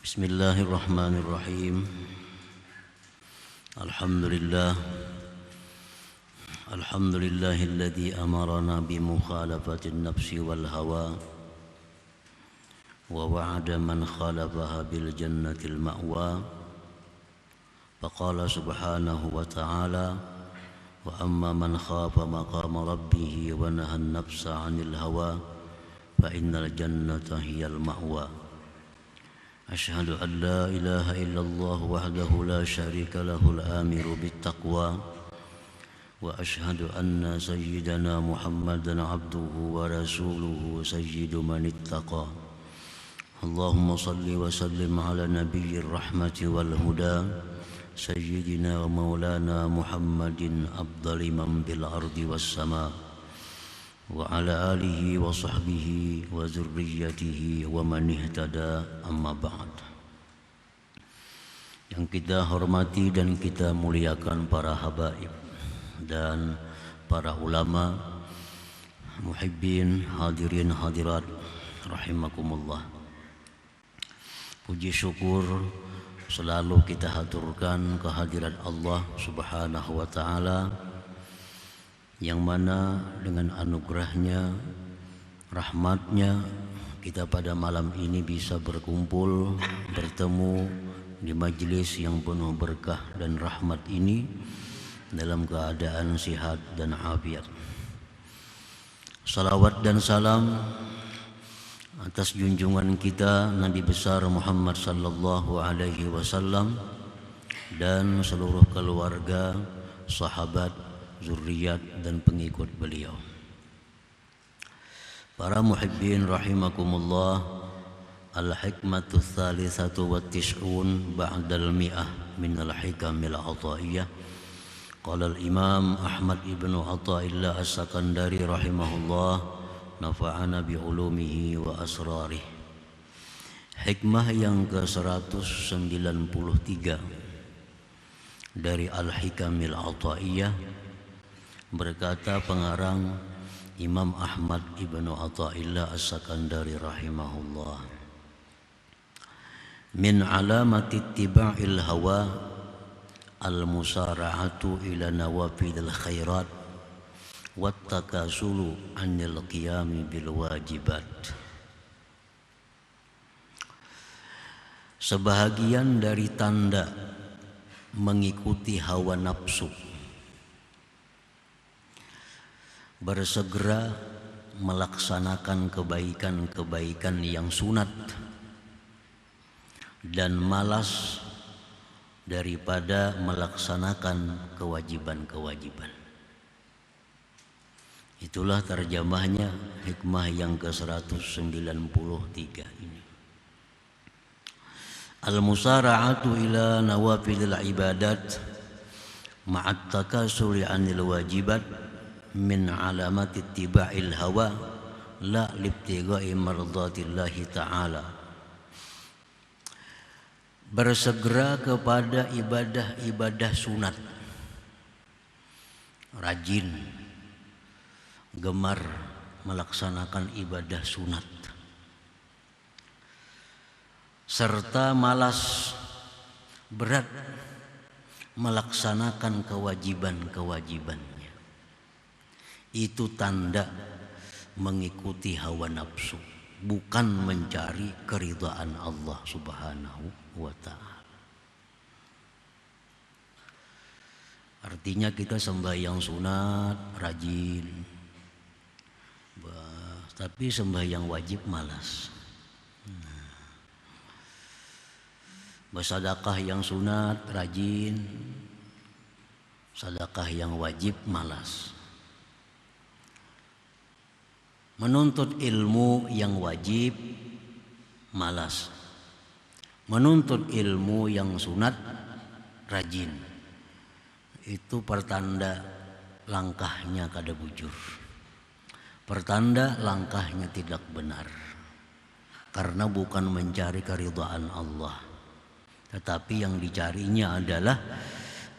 Bismillahirrahmanirrahim. Alhamdulillahilladzi amarana bimukhalafatin nafsi wal hawa wa wa'ada man khalafaha bil jannatil ma'wa. Faqala subhanahu wa ta'ala: wa amma man khafa maqama rabbih wa nahan nafsa 'anil hawa fa innal jannata hiyal ma'wa. Asyhadu an la ilaha illallah wahdahu la syarika lahul amiru bittaqwa wa asyhadu anna sayyidana Muhammadan abduhu wa rasuluhu sayyidu man ittaqa. Allahumma salli wa sallim ala nabiyyir rahmati wal huda sayyidina wa maulana Muhammadin afdali man bil ardi was sama wa ala alihi wa sahbihi wa zurriyyatihi wa man ihtada, amma ba'd. Yang kita hormati dan kita muliakan para habaib dan para ulama, muhibbin, hadirin hadirat rahimakumullah. Puji syukur selalu kita haturkan kehadirat Allah Subhanahu wa ta'ala, yang mana dengan anugerahnya, rahmatnya, kita pada malam ini bisa berkumpul, bertemu di majelis yang penuh berkah dan rahmat ini dalam keadaan sihat dan afiat. Salawat dan salam atas junjungan kita Nabi besar Muhammad sallallahu alaihi wasallam dan seluruh keluarga, sahabat, zurriyat dan pengikut beliau. Para muhibbin rahimakumullah, al-hikmatu tsalitsatu wa tis'un ba'dal mi'ah min al-hikamil ataiyah. Qala al-imam Ahmad ibnu Athaillah as-Sakandari rahimahullah, nafa'ana bi ulumihi wa asrarih. Hikmah yang ke-193 dari al-hikamil ataiyah, berkata pengarang Imam Ahmad ibnu Athaillah as-Sakandari rahimahullah, min alamati ittiba'il hawa al-musara'atu ila nawafidil khairat wat takasulu anil qiyami bil wajibat. Sebahagian dari tanda mengikuti hawa nafsu, bersegera melaksanakan kebaikan-kebaikan yang sunat dan malas daripada melaksanakan kewajiban-kewajiban. Itulah terjemahnya hikmah yang ke-193 ini. Al-musara'atu ila nawafilil ibadat ma'at takasuli 'anil wajibat min alamati ittiba'il hawa la libtigha'i mardatillahi ta'ala. Bersegera kepada ibadah-ibadah sunat, rajin, gemar melaksanakan ibadah sunat, serta malas, berat melaksanakan kewajiban-kewajibannya. Itu tanda mengikuti hawa nafsu, bukan mencari keridhaan Allah Subhanahu wa ta'ala. Artinya kita sembahyang sunat rajin, tapi sembahyang wajib malas. Bersedekah yang sunat rajin, sedekah yang wajib malas. Menuntut ilmu yang wajib malas, menuntut ilmu yang sunat rajin. Itu pertanda langkahnya kada bujur, pertanda langkahnya tidak benar, karena bukan mencari keridhaan Allah, tetapi yang dicarinya adalah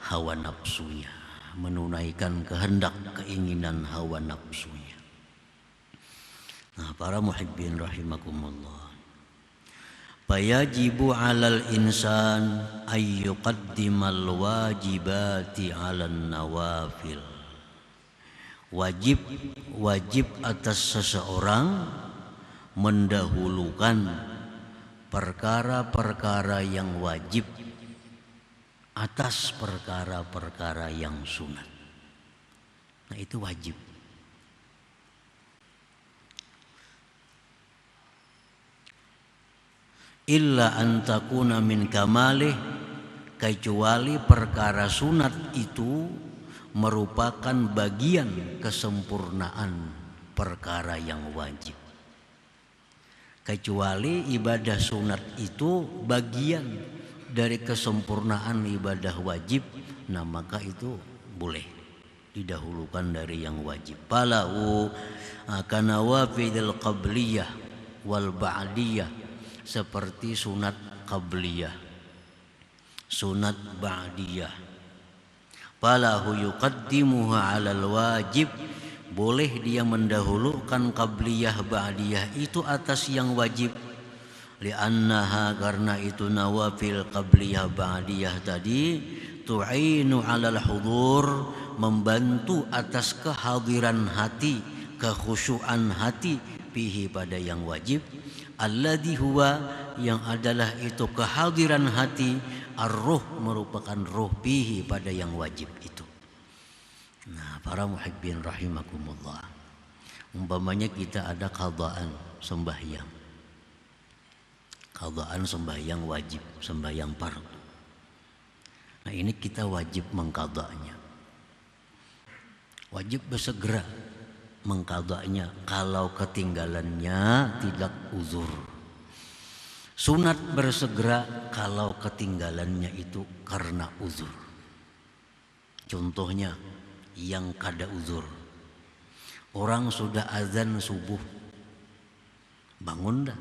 hawa nafsunya, menunaikan kehendak keinginan hawa nafsunya. Nah, para muhibbin rahimakumullah, Fayajibu 'alal insan ay yuqaddimal wajibati 'alan nawafil. Wajib atas seseorang mendahulukan perkara-perkara yang wajib atas perkara-perkara yang sunat. Nah, itu wajib. Illa antakuna min kamalih, kecuali perkara sunat itu merupakan bagian kesempurnaan perkara yang wajib. Kecuali ibadah sunat itu bagian dari kesempurnaan ibadah wajib, nah maka itu boleh didahulukan dari yang wajib. Falahu kanawafidil qabliyah wal ba'diyah, seperti sunat qabliyah, sunat ba'diyah. Falahu yuqaddimuha 'alal wajib, boleh dia mendahulukan qabliyah ba'diyah itu atas yang wajib. Li'annaha, karena itu nawafil qabliyah ba'diyah tadi tu'inu 'alal hudur, membantu atas kehadiran hati, kekhusyuan hati fihi, pada yang wajib. Alladhi huwa, yang adalah itu kehadiran hati, ar-ruh, merupakan ruh, fihi, pada yang wajib itu. Nah, para muhibbin rahimakumullah, umpamanya kita ada qadaan sembahyang, qadaan sembahyang wajib, sembahyang fardu. Nah, ini kita wajib mengqadanya, wajib bersegera mengqadanya kalau ketinggalannya tidak uzur. Sunat bersegera kalau ketinggalannya itu karena uzur. Contohnya yang kada uzur, orang sudah azan subuh, bangun dah.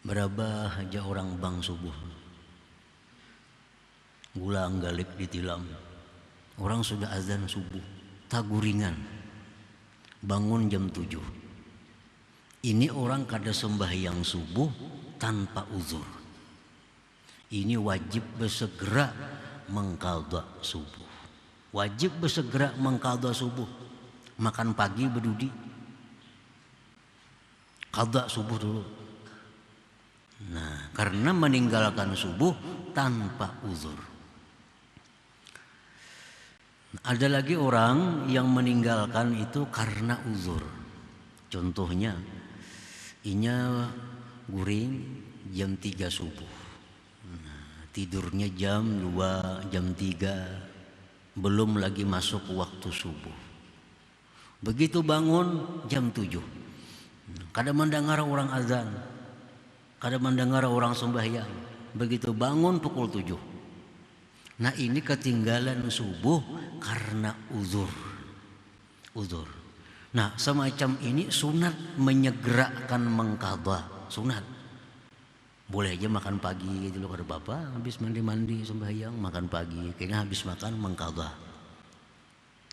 Berapa aja orang bang subuh, gulang galik ditilam. Orang sudah azan subuh, taguringan, bangun jam 7. Ini orang kada sembahyang subuh tanpa uzur. Ini wajib bersegera mengqadha subuh. Wajib bersegera mengqadha subuh. Makan pagi berdudi, qadha subuh dulu. Nah, karena meninggalkan subuh tanpa uzur. Ada lagi orang yang meninggalkan itu karena uzur. Contohnya, inya guring jam 3 subuh. Nah, tidurnya jam 2, jam 3, belum lagi masuk waktu subuh. Begitu bangun jam 7. Kada mendengar orang azan, kada mendengar orang sembahyang. Begitu bangun pukul 7. Nah, ini ketinggalan subuh karena uzur. Uzur. Nah, semacam ini sunat menyegerakan mengqadha, sunat. Boleh aja makan pagi gitu loh, kada apa-apa, habis mandi-mandi sembahyang makan pagi, kayaknya habis makan mengqadha.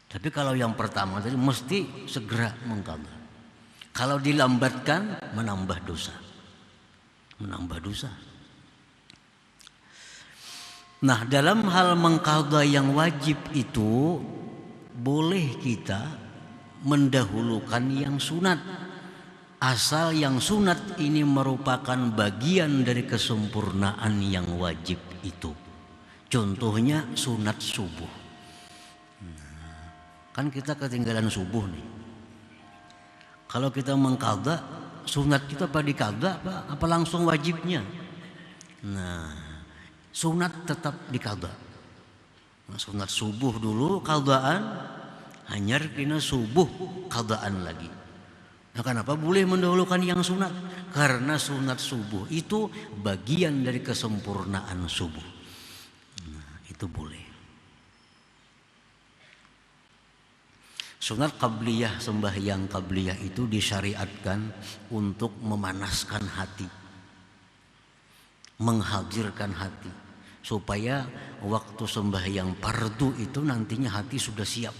Tapi kalau yang pertama tadi mesti segera mengqadha. Kalau dilambatkan menambah dosa. Menambah dosa. Nah, dalam hal mengqadha yang wajib itu boleh kita mendahulukan yang sunat, asal yang sunat ini merupakan bagian dari kesempurnaan yang wajib itu. Contohnya sunat subuh. Nah, kan kita ketinggalan subuh nih. Kalau kita mengqadha, sunat kita apa diqadha apa langsung wajibnya? Nah, sunat tetap diqadha. Nah, sunat subuh dulu qadhaan, hanyar kena subuh qadhaan lagi. Nah, kenapa boleh mendahulukan yang sunat? Karena sunat subuh itu bagian dari kesempurnaan subuh. Nah, itu boleh. Sunat qabliyah, sembahyang qabliyah itu disyariatkan untuk memanaskan hati, menghadirkan hati, supaya waktu sembahyang fardu itu nantinya hati sudah siap.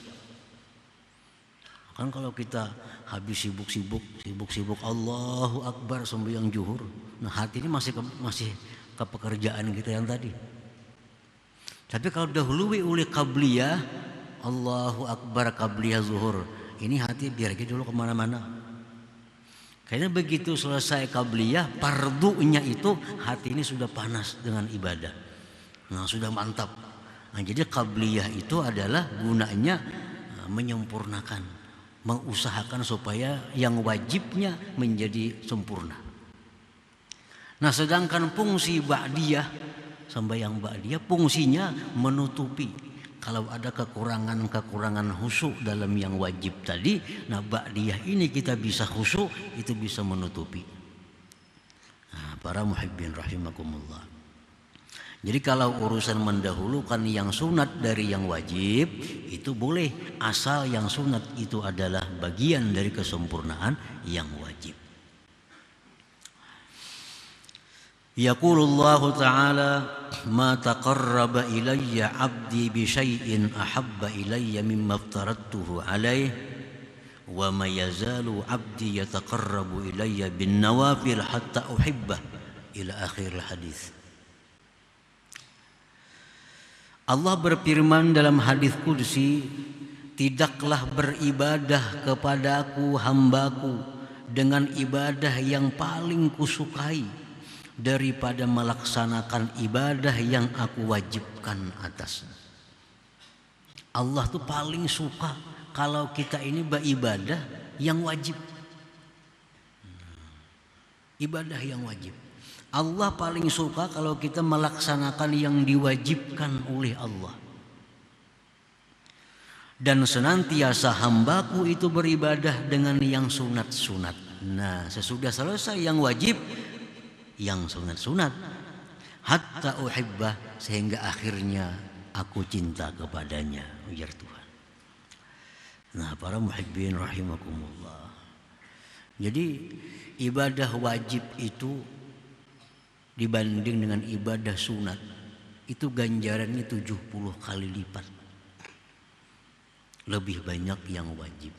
Kan kalau kita habis sibuk Allahu Akbar sembahyang zuhur, nah hati ini masih ke pekerjaan kita yang tadi. Tapi kalau dahului oleh qabliyah, Allahu Akbar qabliyah zuhur, ini hati biar gitu dulu kemana-mana. Kayaknya begitu selesai qabliyah, pardunya itu hati ini sudah panas dengan ibadah. Nah sudah mantap. Nah jadi qabliyah itu adalah gunanya menyempurnakan, mengusahakan supaya yang wajibnya menjadi sempurna. Nah sedangkan fungsi ba'diyah, sembahyang ba'diyah fungsinya menutupi. Kalau ada kekurangan khusyuk dalam yang wajib tadi, nah ba'diyah ini kita bisa khusyuk, itu bisa menutupi. Nah, para muhibbin rahimakumullah. Jadi kalau urusan mendahulukan yang sunat dari yang wajib, itu boleh, asal yang sunat itu adalah bagian dari kesempurnaan yang wajib. Yaqulullahu ta'ala ma taqarraba ilayya 'abdi bi syai'in ahabba ilayya mimma aftaradtuhu 'alaihi wa ma yazalu 'abdi yataqarrabu ilayya bin nawafil hatta uhibbah ila akhir hadis. Allah berfirman dalam hadis qudsi, tidaklah beribadah kepadaku hambaku dengan ibadah yang paling kusukai daripada melaksanakan ibadah yang aku wajibkan atasnya. Allah tuh paling suka kalau kita ini beribadah yang wajib. Ibadah yang wajib. Allah paling suka kalau kita melaksanakan yang diwajibkan oleh Allah. Dan senantiasa hambaku itu beribadah dengan yang sunat-sunat. Nah sesudah selesai yang wajib, yang sunat-sunat, hatta uhibbah, sehingga akhirnya aku cinta kepadanya, ujar Tuhan. Nah para muhibbin rahimakumullah. Jadi ibadah wajib itu dibanding dengan ibadah sunat, itu ganjarannya 70 kali lipat. Lebih banyak yang wajib.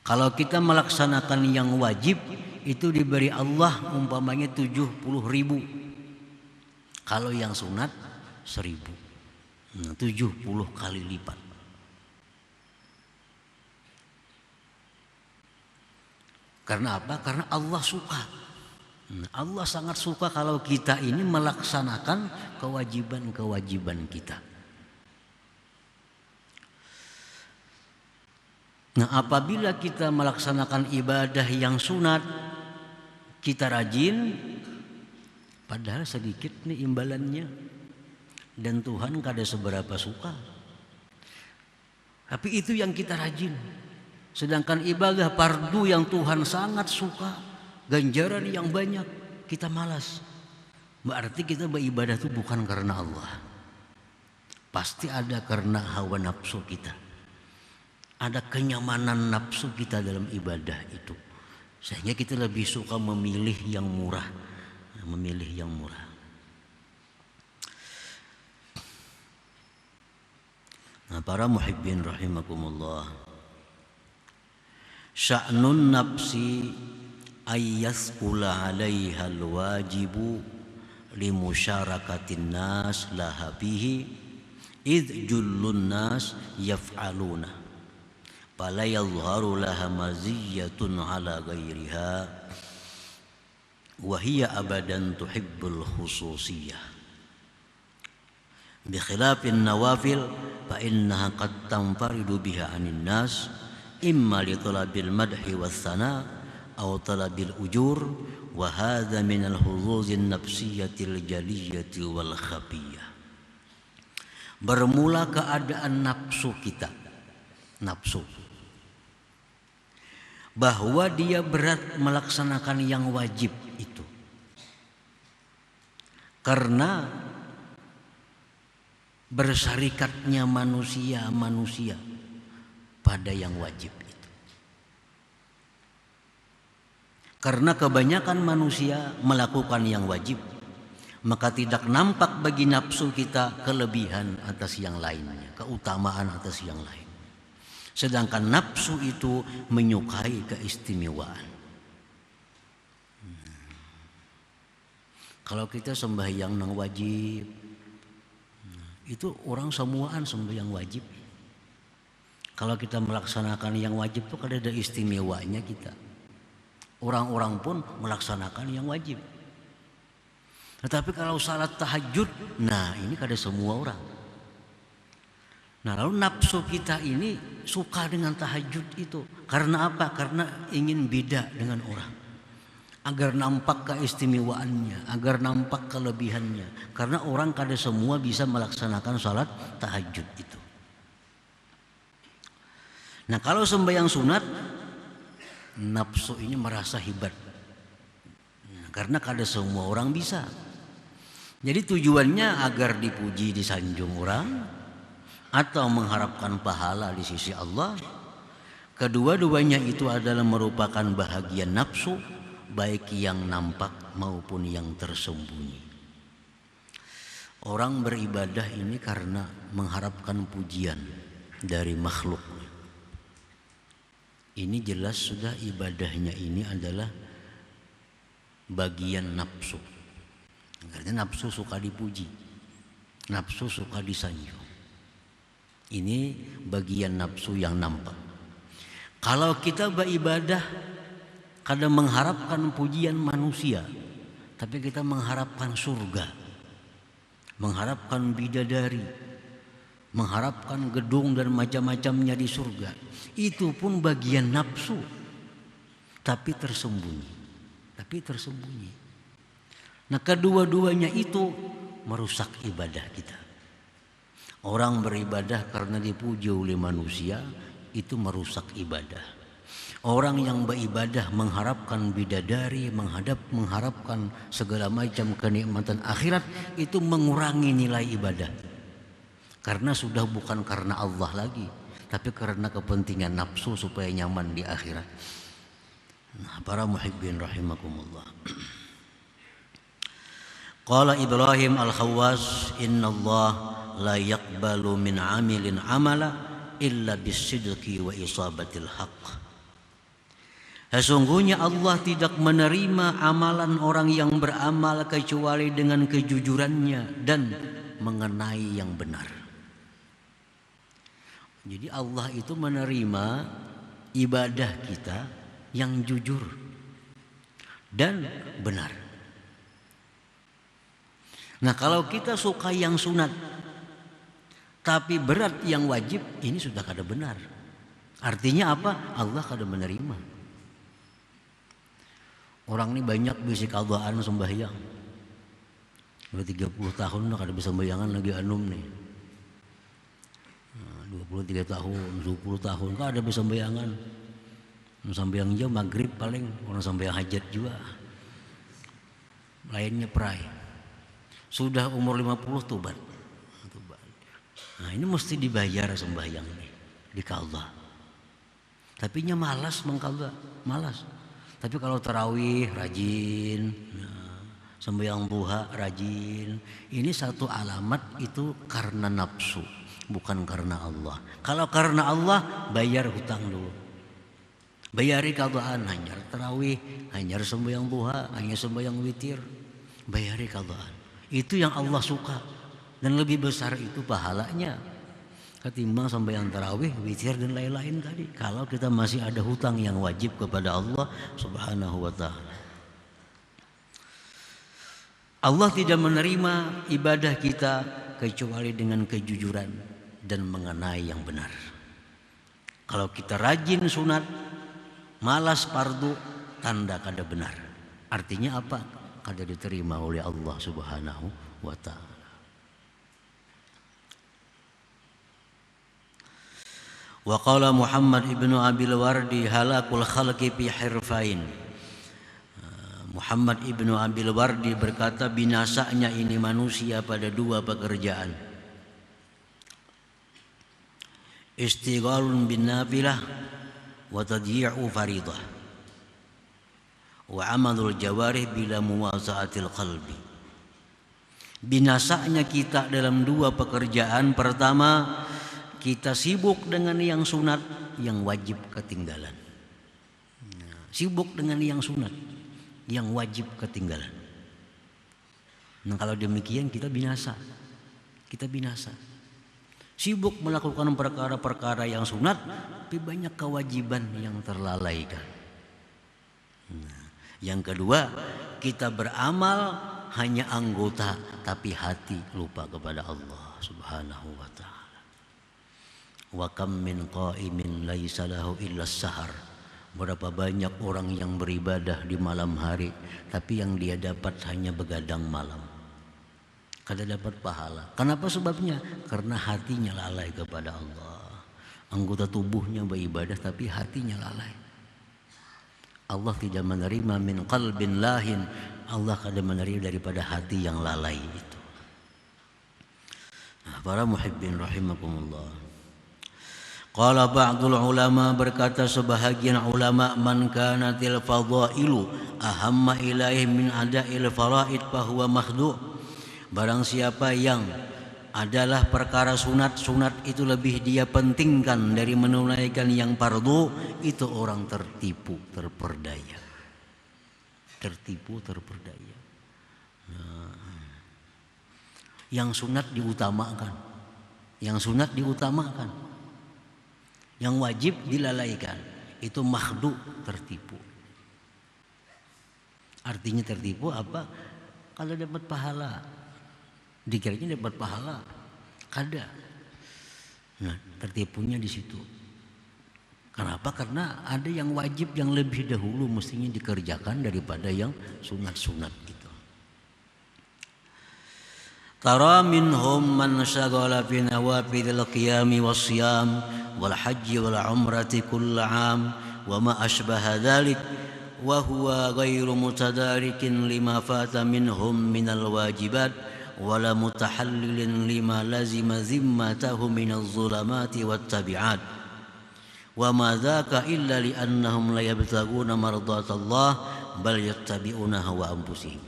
Kalau kita melaksanakan yang wajib, itu diberi Allah umpamanya 70.000. Kalau yang sunat 1.000. Nah, 70 kali lipat. Karena apa? Karena Allah suka. Allah sangat suka kalau kita ini melaksanakan kewajiban-kewajiban kita. Nah, apabila kita melaksanakan ibadah yang sunat, kita rajin, padahal sedikit nih imbalannya, dan Tuhan kada seberapa suka. Tapi itu yang kita rajin. Sedangkan ibadah fardu yang Tuhan sangat suka, ganjaran yang banyak, kita malas. Berarti kita beribadah itu bukan karena Allah. Pasti ada karena hawa nafsu kita. Ada kenyamanan nafsu kita dalam ibadah itu, sehingga kita lebih suka memilih yang murah, Nah para muhibbin rahimakumullah, sya'nun nafsi ayyasqula 'alaiha alwajibu limusyarakatin nas laha bihi id jullun nas yaf'aluna fala yadhharu laha maziyatun ala ghairiha wa hiya abadan tuhibbul khususiyah bi khilafin nawafil fa innaha qad tanfaridu biha 'anil nas imma li talabil madhi was sana aw talabil ujur wa hadha min al huzuzin nafsiyatil jaliyati wal khafiyah. Bermula keadaan nafsu kita, nafsu, bahwa dia berat melaksanakan yang wajib itu karena bersyarikatnya manusia pada yang wajib itu. Karena kebanyakan manusia melakukan yang wajib, maka tidak nampak bagi nafsu kita kelebihan atas yang lainnya, keutamaan atas yang lain. Sedangkan nafsu itu menyukai keistimewaan. Kalau kita sembahyang nang wajib, itu orang semuaan sembahyang wajib. Kalau kita melaksanakan yang wajib itu ada istimewanya kita. Orang-orang pun melaksanakan yang wajib. Tetapi kalau salat tahajud, nah ini kada semua orang. Nah lalu nafsu kita ini suka dengan tahajud itu. Karena apa? Karena ingin beda dengan orang. Agar nampak keistimewaannya, agar nampak kelebihannya. Karena orang kada semua bisa melaksanakan salat tahajud itu. Nah kalau sembahyang sunat, nafsu ini merasa hebat. Karena kada semua orang bisa. Jadi tujuannya agar dipuji, disanjung orang, atau mengharapkan pahala di sisi Allah. Kedua-duanya itu adalah merupakan bahagian nafsu, baik yang nampak maupun yang tersembunyi. Orang beribadah ini karena mengharapkan pujian dari makhluk. Ini jelas sudah ibadahnya ini adalah bagian nafsu. Karena nafsu suka dipuji, nafsu suka disanjung. Ini bagian nafsu yang nampak. Kalau kita beribadah kadang mengharapkan pujian manusia, tapi kita mengharapkan surga, mengharapkan bidadari, mengharapkan gedung dan macam-macamnya di surga. Itu pun bagian nafsu, tapi tersembunyi. Nah kedua-duanya itu merusak ibadah kita. Orang beribadah karena dipuji oleh manusia, itu merusak ibadah. Orang yang beribadah mengharapkan bidadari, mengharapkan segala macam kenikmatan akhirat, itu mengurangi nilai ibadah. Karena sudah bukan karena Allah lagi, tapi karena kepentingan nafsu supaya nyaman di akhirat. Nah, para muhibbin rahimakumullah. Qala Ibrahim al-Khawwas, inna Allah la yaqbalu min amilin amala illa bisidqi wa isabatil haqq. Sesungguhnya Allah tidak menerima amalan orang yang beramal kecuali dengan kejujurannya dan mengenai yang benar. Jadi Allah itu menerima ibadah kita yang jujur dan benar. Nah kalau kita suka yang sunat tapi berat yang wajib, ini sudah kada benar. Artinya apa? Allah kada menerima. Orang ini banyak bisi qadaan sembahyang. Udah 30 tahun udah kada bisa sembayangan lagi anum nih. 23 tahun, 10 tahun kan ada bisa sembayangan. Sembahyang jam maghrib paling, orang sembahyang hajat juga. Lainnya perai. Sudah umur 50 tobat. Nah ini mesti dibayar sembahyang ini di qadha. Tapi nya malas mengqadha, malas. Tapi kalau tarawih rajin, sembahyang duha rajin, ini satu alamat itu karena nafsu, bukan karena Allah. Kalau karena Allah, bayar hutang dulu. Bayari qadhaan, hanyar tarawih, hanyar sembahyang duha, hanyar sembahyang witir. Bayari qadhaan. Itu yang Allah suka dan lebih besar itu pahalanya ketimbang sembahyang tarawih, witir dan lain-lain tadi. Kalau kita masih ada hutang yang wajib kepada Allah Subhanahu wa taala. Allah tidak menerima ibadah kita kecuali dengan kejujuran dan mengenai yang benar. Kalau kita rajin sunat, malas fardu, tanda kada benar. Artinya apa? Kada diterima oleh Allah Subhanahu wa taala. Wa qala Muhammad ibnu Abil Wardi halakul khalqi fi hirfain. Muhammad ibnu Abil Wardi berkata binasanya ini manusia pada dua pekerjaan. Istighalun bin nafilah wa tadyi'u faridah. Wa amalul jawarih bila muwaza'atil qalbi. Binasanya kita dalam dua pekerjaan. Pertama, kita sibuk dengan yang sunat yang wajib ketinggalan. Sibuk dengan yang sunat, yang wajib ketinggalan. Nah kalau demikian kita binasa. Kita binasa. Sibuk melakukan perkara-perkara yang sunat, tapi banyak kewajiban yang terlalaikan. Nah, yang kedua, kita beramal hanya anggota, tapi hati lupa kepada Allah Subhanahu wa ta'ala. Wa kam min qa'imin laisa lahu illa sahar. Berapa banyak orang yang beribadah di malam hari, tapi yang dia dapat hanya begadang malam. Kada dapat pahala. Kenapa sebabnya? Karena hatinya lalai kepada Allah. Anggota tubuhnya beribadah tapi hatinya lalai. Allah tidak menerima min qalbin lahin. Allah kada menerima daripada hati yang lalai itu. Nah, para muhibbin rahimakumullah. Qala ba'dul ulama, berkata sebahagian ulama, man kanatil fadailu ahamma ilaihi min ada'il faraid fahuwa makhdu'. Barang siapa yang adalah perkara sunat itu lebih dia pentingkan dari menunaikan yang fardu, itu orang tertipu, terperdaya. Tertipu, terperdaya. Nah, yang sunat diutamakan. Yang sunat diutamakan. Yang wajib dilalaikan. Itu makhdu, tertipu. Artinya tertipu apa? Kalau dapat pahala, dikiranya dapat pahala, kada. Nah, tertipunya di situ. Kenapa? Karena ada yang wajib yang lebih dahulu mestinya dikerjakan daripada yang sunat-sunat gitu. Tara minhum man syaghala fi nawafilil qiyami wasyam wal hajji wal umrati kull 'am wa ma ashbaha dzalik wa huwa ghairu mutadarikin lima fata minhum minal wajibat wala mutahallilin lima lazima zimmatahu minaz zulamati wat tabi'at wa ma dzaka illa li annahum la yabtaguna mardatallah bal yattabi'una hawa anfusihim.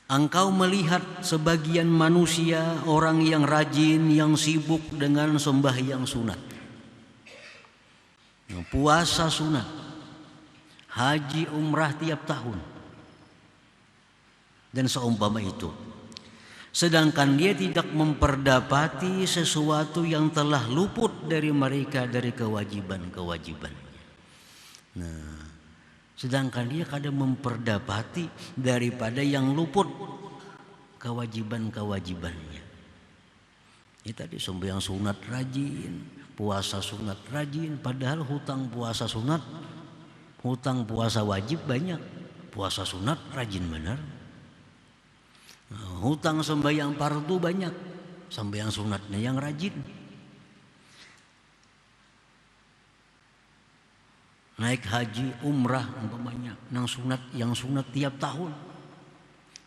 Engkau melihat sebagian manusia, orang yang rajin, yang sibuk dengan sembahyang sunat, puasa sunat, haji umrah tiap tahun, dan seumpama itu. Sedangkan dia tidak memperdapati sesuatu yang telah luput dari mereka dari kewajiban-kewajibannya. Nah, sedangkan dia kadang memperdapati daripada yang luput kewajiban-kewajibannya. Ini tadi sembahyang sunat rajin, puasa sunat rajin, padahal hutang puasa sunat, hutang puasa wajib banyak, puasa sunat rajin benar. Hutang sembahyang fardu banyak, sembahyang sunatnya yang rajin. Naik haji, umrah umpamanya, yang sunat tiap tahun.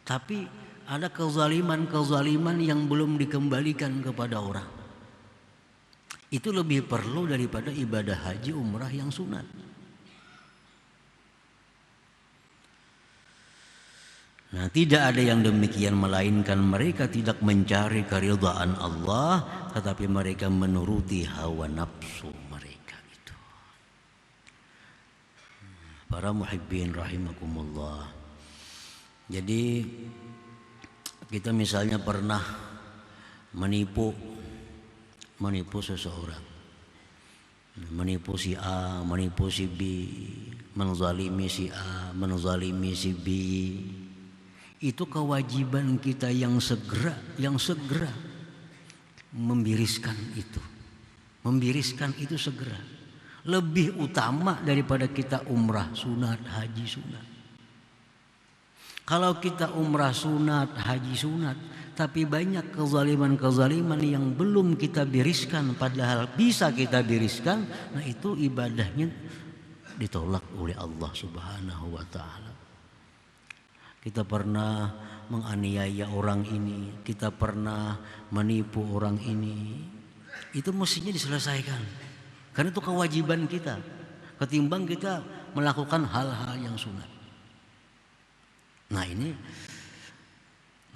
Tapi ada kezaliman yang belum dikembalikan kepada orang. Itu lebih perlu daripada ibadah haji, umrah yang sunat. Nah, tidak ada yang demikian melainkan mereka tidak mencari keridhaan Allah, tetapi mereka menuruti hawa nafsu mereka itu. Para muhibbin rahimakumullah. Jadi kita misalnya pernah menipu seseorang, menipu si A, menipu si B, menzalimi si A, menzalimi si B. Itu kewajiban kita yang segera membiriskan itu. Membiriskan itu segera. Lebih utama daripada kita umrah sunat, haji sunat. Kalau kita umrah sunat, haji sunat, tapi banyak kezaliman-kezaliman yang belum kita biriskan, padahal bisa kita biriskan, nah itu ibadahnya ditolak oleh Allah Subhanahu wa ta'ala. Kita pernah menganiaya orang ini, kita pernah menipu orang ini, itu mestinya diselesaikan. Karena itu kewajiban kita, ketimbang kita melakukan hal-hal yang sunat. Nah ini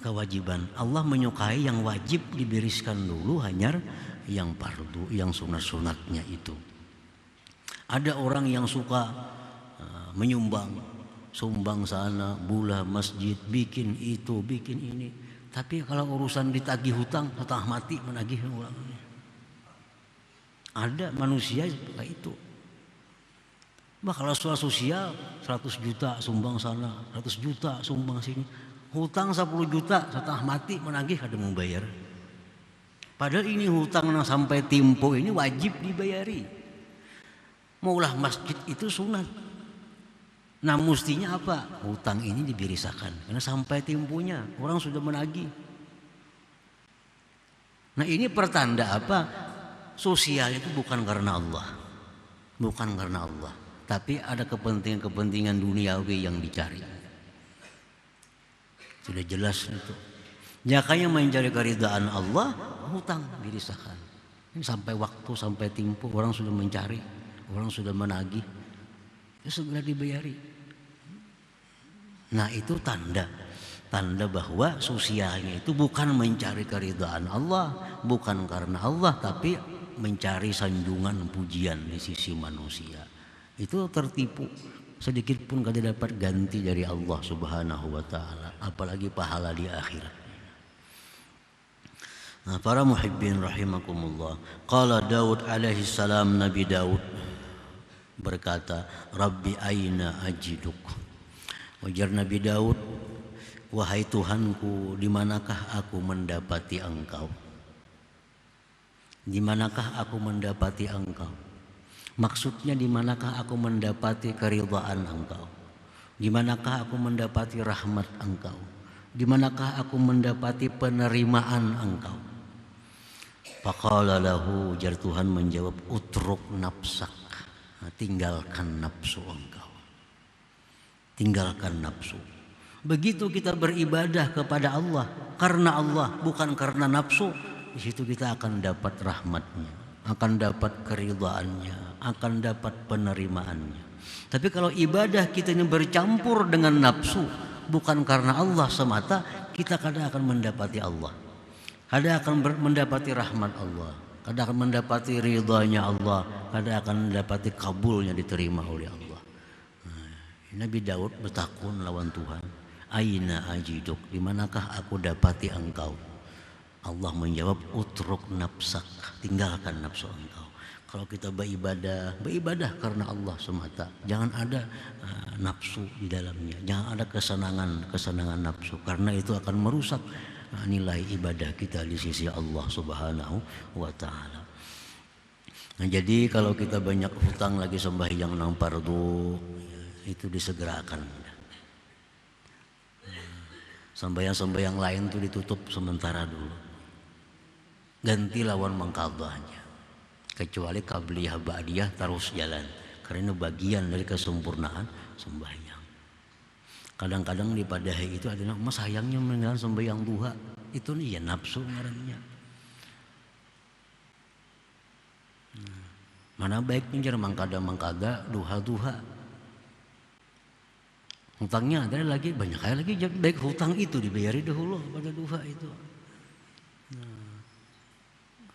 kewajiban. Allah menyukai yang wajib dibereskan dulu, hanya yang fardu, yang sunat-sunatnya itu. Ada orang yang suka menyumbang, sumbang sana, bula masjid, bikin itu, bikin ini. Tapi kalau urusan ditagih hutang, setengah mati menagih orang. Ada manusia seperti itu. Bah kalau soal sosial 100 juta sumbang sana, 100 juta sumbang sini. Hutang 10 juta setengah mati menagih ada mau bayar. Padahal ini hutang yang sampai tempo ini wajib dibayari. Maulah masjid itu sunat. Nah mestinya apa? Hutang ini dibereskan karena sampai temponya orang sudah menagih. Nah ini pertanda apa? Sosial itu bukan karena Allah. Bukan karena Allah. Tapi ada kepentingan-kepentingan duniawi yang dicari. Sudah jelas itu. Makanya mencari keridhaan Allah, hutang dirisahkan. Ini sampai waktu, sampai tempo orang sudah mencari, orang sudah menagih, ya segera dibayari. Nah itu tanda bahwa sosialnya itu bukan mencari keridhaan Allah, bukan karena Allah, tapi mencari sanjungan pujian di sisi manusia. Itu tertipu, sedikit pun kada dapat ganti dari Allah Subhanahu wa taala, apalagi pahala di akhirat. Nah, para muhibbin rahimakumullah, qala Daud alaihi salam, Nabi Daud berkata, Rabbi aina ajiduk. Wajar Nabi Daud, wahai Tuhanku, di manakah aku mendapati Engkau? Di manakah aku mendapati Engkau? Maksudnya di manakah aku mendapati keridhaan Engkau? Di manakah aku mendapati rahmat Engkau? Di manakah aku mendapati penerimaan Engkau? Faqala lahu, jar Tuhan menjawab, utruk nafsak. Tinggalkan nafsu engkau. Tinggalkan nafsu. Begitu kita beribadah kepada Allah karena Allah, bukan karena nafsu, di situ kita akan dapat rahmatnya, akan dapat keridhaannya, akan dapat penerimaannya. Tapi kalau ibadah kita ini bercampur dengan nafsu, bukan karena Allah semata, kita kadang akan mendapati Allah, kadang akan mendapati rahmat Allah, kadang akan mendapati ridhanya Allah, kadang akan mendapati kabulnya, diterima oleh Allah. Nabi Daud bertakun lawan Tuhan, aina ajiduk, di manakah aku dapati engkau? Allah menjawab, utruk nafsak, tinggalkan nafsu engkau. Kalau kita beribadah karena Allah semata, jangan ada nafsu di dalamnya, jangan ada kesenangan nafsu, karena itu akan merusak nilai ibadah kita di sisi Allah Subhanahu wa taala. Nah, jadi kalau kita banyak hutang lagi sembahyang nang fardu, itu disegerakan. Sembahyang lain itu ditutup sementara dulu, ganti lawan mengqadhahnya. Kecuali qabliyah ba'diyah terus jalan, karena bagian dari kesempurnaan sembahyang. Kadang-kadang di padahi itu ada mas sayangnya meninggalkan sembahyang duha, itu nih ya nafsu ngarannya. Mana baik pinjar mangkada duha. Hutangnya ada lagi, banyak kali lagi, baik hutang itu dibayari dahulu pada duha itu.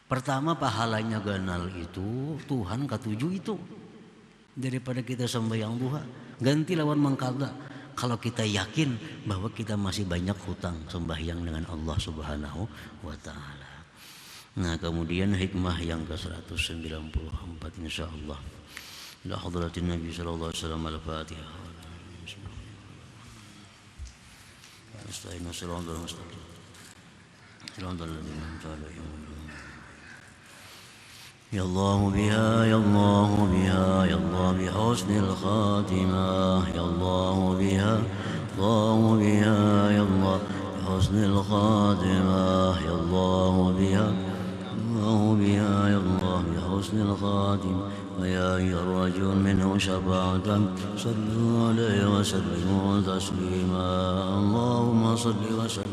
Pertama pahalanya ganal itu Tuhan ketujuh itu, daripada kita sembahyang duha ganti lawan mangkada. Kalau kita yakin bahwa kita masih banyak hutang sembahyang dengan Allah Subhanahu wa taala. Nah, kemudian hikmah yang ke-194 insyaallah. Ila hadratin Nabi sallallahu alaihi wasallam, al-Fatihah. Astaghfirullah, sallallahu alaihi wasallam. Ya Allah biha, ya Allah biha, ya Allah bi husnil khatimah, ya Allah biha, Allah biha, ya Allah bi husnil khatimah, ya Allah biha, Allah biha, ya Allah bi husnil khatimah. ويا أيها الرجل منه شفاعة صلوا عليه وسلموا تسليما. اللهم صل وسلم